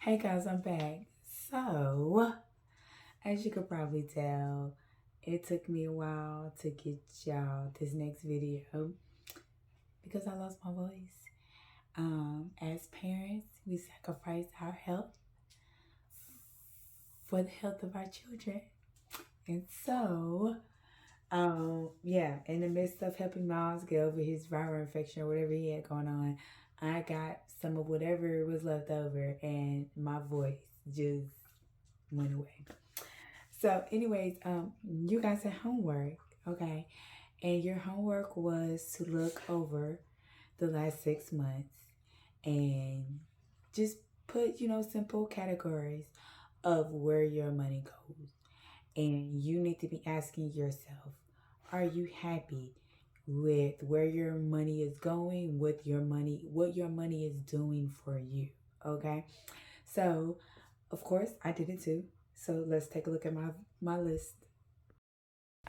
Hey guys, I'm back. So, as you could probably tell, it took me a while to get y'all this next video because I lost my voice. As parents, we sacrifice our health for the health of our children. And so, yeah, in the midst of helping Miles get over his viral infection or whatever he had going on, I got some of whatever was left over and my voice just went away. So, anyways, you guys had homework, okay? And your homework was to look over the last 6 months and just put, simple categories of where your money goes. And you need to be asking yourself, are you happy with where your money is going, with your money, what your money is doing for you? Okay. So, of course, I did it too. So let's take a look at my list.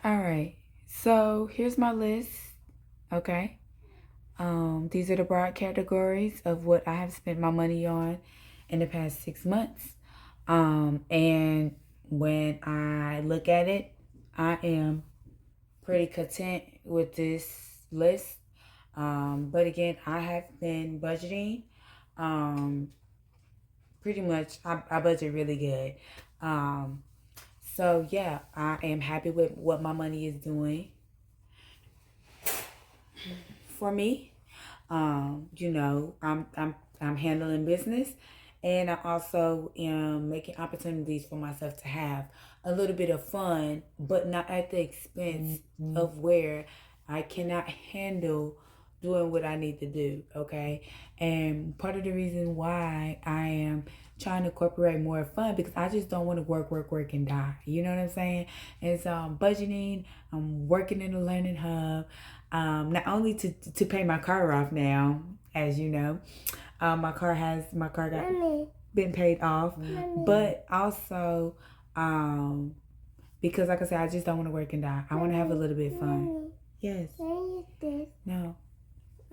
All right. So here's my list. Okay. These are the broad categories of what I have spent my money on in the past 6 months. And when I look at it, I am pretty content with this list. But again, I have been budgeting. Um, Pretty much, I budget really good. Um, so yeah, I am happy with what my money is doing for me. I'm handling business, and I also am making opportunities for myself to have a little bit of fun, but not at the expense of where I cannot handle doing what I need to do. Okay, and part of the reason why I am trying to incorporate more fun because I just don't want to work, and die. You know what I'm saying? And so I'm budgeting. I'm working in the learning hub. Not only to pay my car off now, as you know, my car got been paid off, but also because like I said, I just don't want to work and die. I want to have a little bit of fun. Yes. No.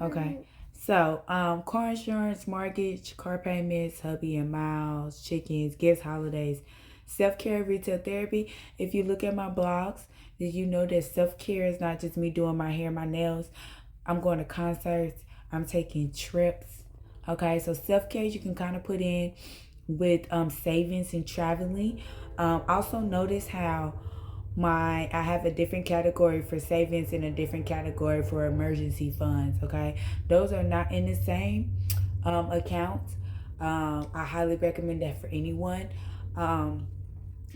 Okay. So, car insurance, mortgage, car payments, hubby and miles, chickens, gifts, holidays, self-care, retail therapy. If you look at my blogs, did you know that self-care is not just me doing my hair, my nails? I'm going to concerts. I'm taking trips. Okay, so self-care you can kind of put in with savings and traveling. Also notice how I have a different category for savings and a different category for emergency funds. Okay, those are not in the same account. I highly recommend that for anyone.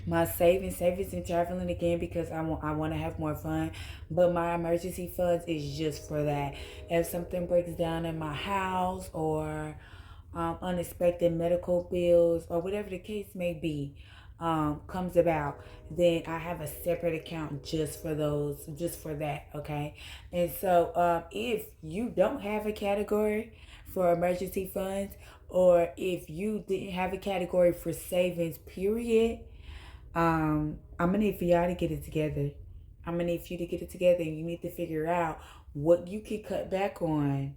My savings and traveling again because I want to have more fun, but my emergency funds is just for that. If something breaks down in my house or unexpected medical bills or whatever the case may be comes about, then I have a separate account just for those, just for that. Okay, and so if you don't have a category for emergency funds, or if you didn't have a category for savings, period, I'm gonna need for y'all to get it together. I'm gonna need for you to get it together, and you need to figure out what you can cut back on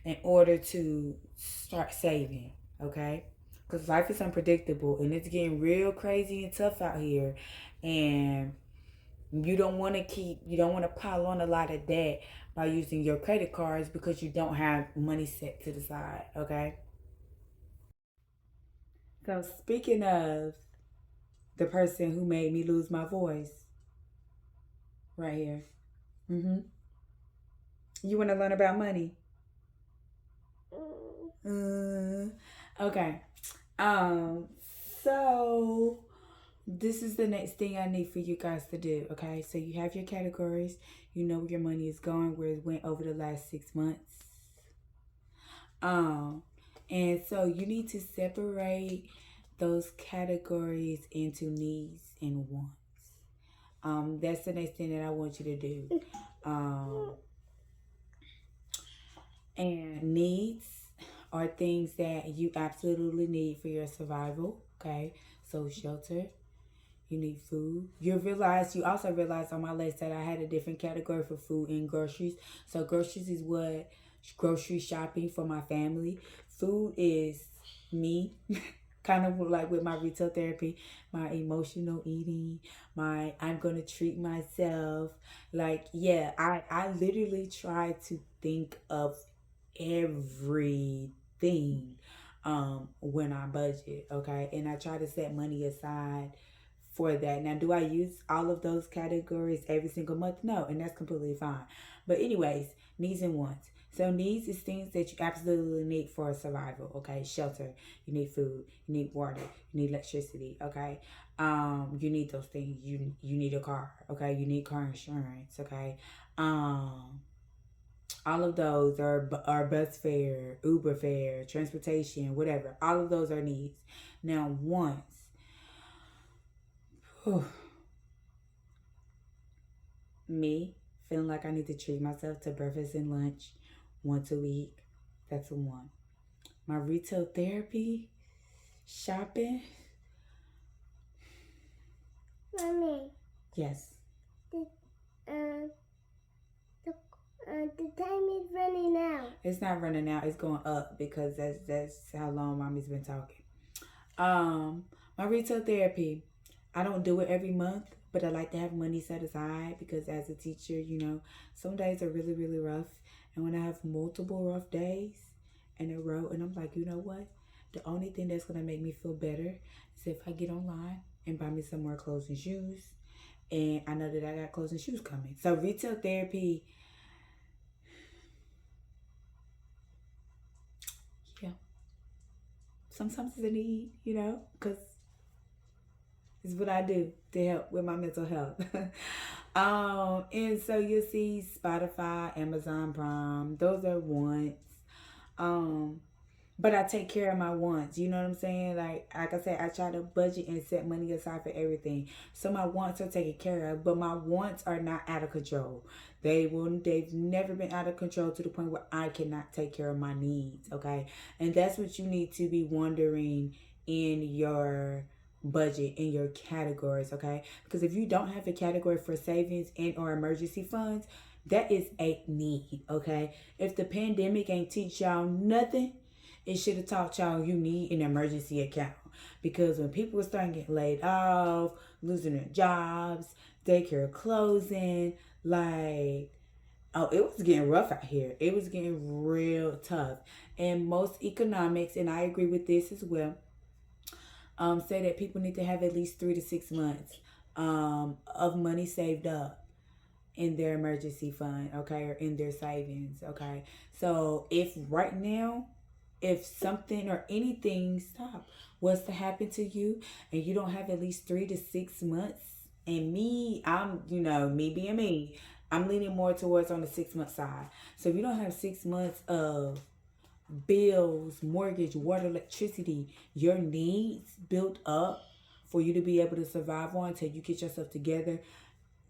in order to start saving. Okay, because life is unpredictable and it's getting real crazy and tough out here, and you don't want to pile on a lot of debt by using your credit cards because you don't have money set to the side. Okay, so speaking of the person who made me lose my voice, right here. You want to learn about money? Okay. Um. So this is the next thing I need for you guys to do. Okay. So you have your categories. You know where your money is going, where it went over the last 6 months. Um. And so you need to separate those categories into needs and wants. That's the next thing that I want you to do. Um, and needs are things that you absolutely need for your survival. Okay, so shelter, you need food. You also realize on my list that I had a different category for food and groceries. So groceries is grocery shopping for my family. Food is me. kind of like with my retail therapy, my emotional eating, my I'm gonna treat myself. Like, yeah, I literally try to think of everything when I budget, okay? And I try to set money aside for that. Now, do I use all of those categories every single month? No, and that's completely fine. But anyways, needs and wants. So needs is things that you absolutely need for survival, okay? Shelter, you need food, you need water, you need electricity, okay? You need those things. You need a car, okay? You need car insurance, okay? Um all of those are bus fare, Uber fare, transportation, whatever. All of those are needs. Now, wants. Me feeling like I need to treat myself to breakfast and lunch once a week. That's a one. My retail therapy, shopping. Mommy. Yes. Uh, the time is running out. It's not running out. It's going up because that's how long mommy's been talking. My retail therapy. I don't do it every month, but I like to have money set aside because as a teacher, some days are really, really rough. And when I have multiple rough days in a row, and I'm like, you know what? The only thing that's gonna make me feel better is if I get online and buy me some more clothes and shoes. And I know that I got clothes and shoes coming. So retail therapy, yeah, sometimes it's a need, because it's what I do to help with my mental health. And so you'll see Spotify, Amazon Prime, those are wants. Um, but I take care of my wants. You know what I'm saying? Like I said, I try to budget and set money aside for everything. So my wants are taken care of, but my wants are not out of control. They've never been out of control to the point where I cannot take care of my needs. Okay. And that's what you need to be wondering in your budget in your categories, okay? Because if you don't have a category for savings and or emergency funds, that is a need, okay? If the pandemic ain't teach y'all nothing, it should have taught y'all you need an emergency account. Because when people were starting getting laid off, losing their jobs, daycare closing, like, oh, it was getting rough out here. It was getting real tough. And most economics, and I agree with this as well, say that people need to have at least 3 to 6 months of money saved up in their emergency fund, okay, or in their savings, okay. So if right now, if something or anything was to happen to you and you don't have at least 3 to 6 months, and me being me, I'm leaning more towards on the 6 month side. So if you don't have 6 months of bills, mortgage, water, electricity, your needs built up for you to be able to survive on until you get yourself together,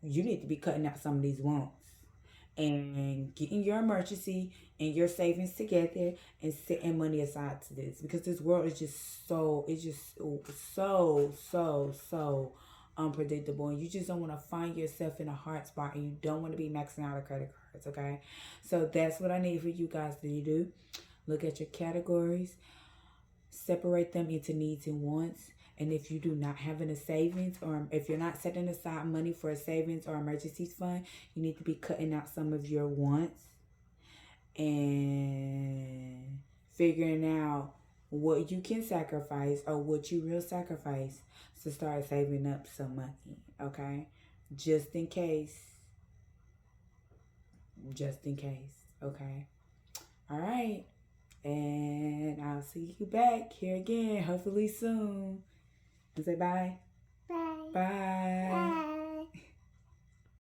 you need to be cutting out some of these wants and getting your emergency and your savings together and setting money aside to this, because this world is just so unpredictable, and you just don't want to find yourself in a hard spot, and you don't want to be maxing out a credit cards, okay? So that's what I need for you guys to do. Look at your categories, separate them into needs and wants. And if you do not have a savings, or if you're not setting aside money for a savings or emergencies fund, you need to be cutting out some of your wants and figuring out what you can sacrifice or what you will sacrifice to start saving up some money, okay? Just in case. Just in case, okay? All right. And I'll see you back here again, hopefully soon. And say bye. Bye. Bye. Bye.